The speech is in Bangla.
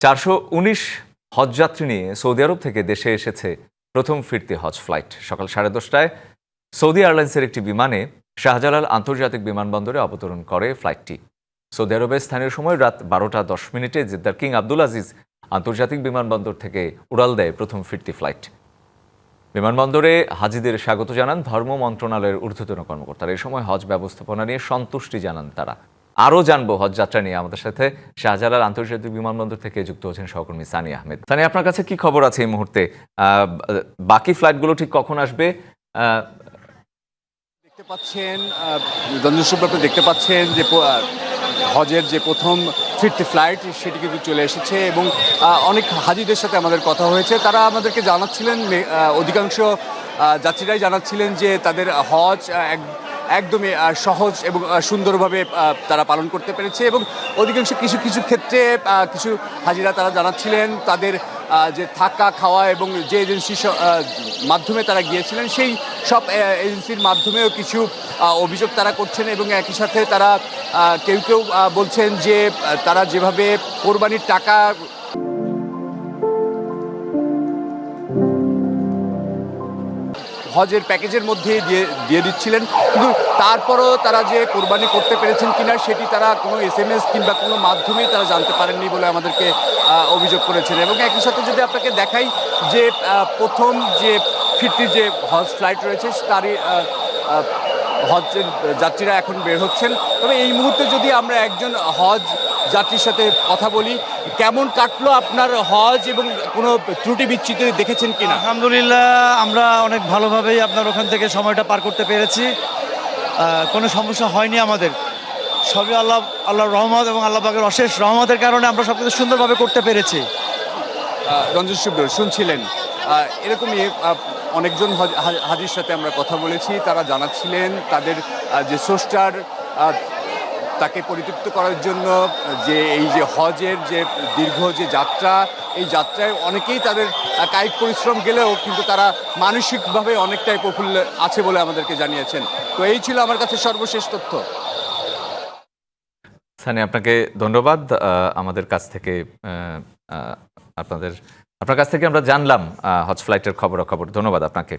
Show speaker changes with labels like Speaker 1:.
Speaker 1: 419 হজযাত্রী নিয়ে সৌদি আরব থেকে দেশে এসেছে প্রথম ফিরতি হজ ফ্লাইট। সকাল 10:30টায় সৌদি এয়ারলাইন্সের একটি বিমানে শাহজালাল আন্তর্জাতিক বিমানবন্দরে অবতরণ করে ফ্লাইটটি। সৌদি আরবের স্থানীয় সময় রাত 12:10 জেদ্দার কিং আব্দুল আজিজ আন্তর্জাতিক বিমানবন্দর থেকে উড়াল দেয় প্রথম ফিরতি ফ্লাইট। বিমানবন্দরে হাজিদের স্বাগত জানান ধর্ম মন্ত্রণালয়ের ঊর্ধ্বতন কর্মকর্তারা। এই সময় হজ ব্যবস্থাপনা নিয়ে সন্তুষ্টি জানান তারা। আরও জানবো হজ যাত্রা নিয়ে আমাদের সাথে শাহজালাল আন্তর্জাতিক বিমানবন্দর থেকে যুক্ত হচ্ছেন সহকর্মী সানি আহমেদ। সানি, আপনার কাছে কি খবর আছে এই মুহূর্তে? বাকি ফ্লাইটগুলো ঠিক কখন আসবে?
Speaker 2: দেখতে পাচ্ছেন আপনি দেখতে পাচ্ছেন যে হজের যে প্রথম ফিরতি ফ্লাইট সেটি কিন্তু চলে এসেছে এবং অনেক হাজিদের সাথে আমাদের কথা হয়েছে। তারা আমাদেরকে জানাচ্ছিলেন, অধিকাংশ যাত্রীরাই জানাচ্ছিলেন যে তাদের হজ একদমই সহজ এবং সুন্দরভাবে তারা পালন করতে পেরেছে এবং অধিকাংশ কিছু কিছু ক্ষেত্রে কিছু হাজিরা তারা জানাচ্ছিলেন তাদের যে থাকা খাওয়া এবং যে এজেন্সির মাধ্যমে তারা গিয়েছিলেন সেই সব এজেন্সির মাধ্যমেও কিছু অভিযোগ তারা করছেন এবং একই সাথে তারা কেউ কেউ বলছেন যে তারা যেভাবে কোরবানির টাকা হজের প্যাকেজের মধ্যে দিয়ে দিচ্ছিলেন, কিন্তু তারপরও তারা যে কোরবানি করতে পেরেছেন কিনা সেটি তারা কোনো SMS কিংবা কোনো মাধ্যমেই তারা জানতে পারেননি বলে আমাদেরকে অভিযোগ করেছেন। এবং একই সাথে যদি আপনাকে দেখাই যে প্রথম যে ফিরতি যে হজ ফ্লাইট রয়েছে তারই হজের যাত্রীরা এখন বের হচ্ছেন। তবে এই মুহূর্তে যদি আমরা একজন হজ যাত্রীর সাথে কথা বলি, কেমন কাটলো আপনার হজ এবং কোনো ত্রুটি বিচ্যুতি দেখেছেন কিনা?
Speaker 3: আলহামদুলিল্লাহ, আমরা অনেক ভালোভাবেই আপনার ওখান থেকে সময়টা পার করতে পেরেছি। কোনো সমস্যা হয়নি আমাদের। সবই আল্লাহর রহমত এবং আল্লাহ পাকের অশেষ রহমতের কারণে আমরা সব কিছু সুন্দরভাবে করতে পেরেছি।
Speaker 2: রঞ্জন সুব্র শুনছিলেন, এরকমই অনেকজন হাজির সাথে আমরা কথা বলেছি। তারা জানাচ্ছিলেন তাদের যে স্রষ্টার তাকে পরিতৃপ্ত করার জন্য যে এই যে হজের যে দীর্ঘ যে যাত্রা, এই যাত্রায় অনেকেই তাদের কায়িক পরিশ্রম গেলেও কিন্তু তারা মানসিকভাবে অনেকটাই প্রফুল্ল আছে বলে আমাদেরকে জানিয়েছেন। তো এই ছিল আমার কাছে সর্বশেষ তথ্য।
Speaker 1: সানি, আপনাকে ধন্যবাদ। আমাদের কাছ থেকে আপনার কাছ থেকে আমরা জানলাম হজ ফ্লাইটের খবরাখবর। ধন্যবাদ আপনাকে।